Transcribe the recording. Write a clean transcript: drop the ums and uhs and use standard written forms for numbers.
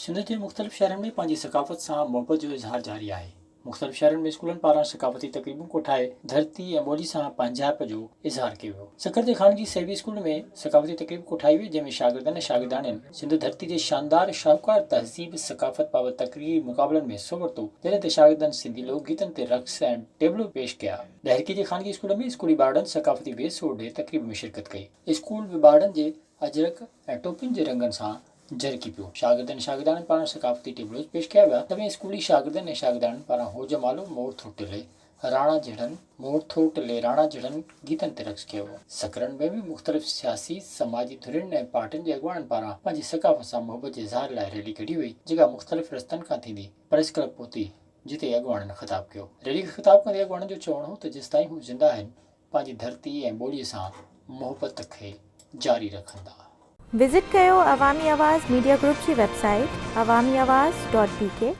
सिंध के मुख़्तलिफ़ शहरनि में पंहिंजी सक़ाफ़त सां मुहबत जो इज़हार जारी आहे। मुख़्तलिफ़ शहरनि में स्कूलनि पारां सक़ाफ़ती तक़रीबूं कोठाए धरती ऐं ॿोली सां पंहिंजाइप जो इज़हार कयो वियो। सखर जे ख़ानगी सेवी स्कूल में सक़ाफ़ती तक़रीब कोठाई हुई, जंहिंमें शागिर्दनि ऐं शागिर्दाणियुनि सिंध धरती जे शानदार शाहूकार तहज़ीब सक़ाफ़त बाबति तक़रीरी मुक़ाबलनि में हिस्सो वरितो, जंहिं ते शागिर्दनि सिंधी लोकगीतनि ते रक़्स ऐं टेबलो पेश कया। दहरकी जे ख़ानगी स्कूल में स्कूली ॿारनि सक़ाफ़ती वेस ओढ़े तक़रीब में शिरकत कई। स्कूल बि ॿारनि जे अजरक ऐं टोपियुनि जे रंगनि सां झरकी पियो। शागिर्दनि शागिर्दाणियुनि पारां सक़ाफ़ती टेबलोज़ पेश कया विया। सभई स्कूली शागिर्दनि ऐं शागिर्दाणियुनि पारां होज मालो मोर थो टिले राणा जहिड़नि गीतनि ते रक़्स कयो वियो। सकरनि में बि मुख़्तलिफ़ सियासी समाजी धुरियुनि ऐं पार्टियुनि जे अॻुवाणनि पारां पंहिंजी सक़ाफ़त सां मुहबत जे इज़हार लाइ रैली कढी वई, जेका मुख़्तलिफ़ रस्तनि खां थींदी प्रेस क्लब पहुती, जिते अॻुवाणनि ख़िताब कयो। रैली खे ख़िताब कंदे अॻुवाणनि जो चवणु हो त जेसिताईं हू ज़िंदा आहिनि, पंहिंजी धरती ऐं ॿोलीअ सां मुहबत खे जारी रखंदा। विज़िट कयो अवामी आवाज़ मीडिया ग्रुप की वेबसाइट awamiawaz.pk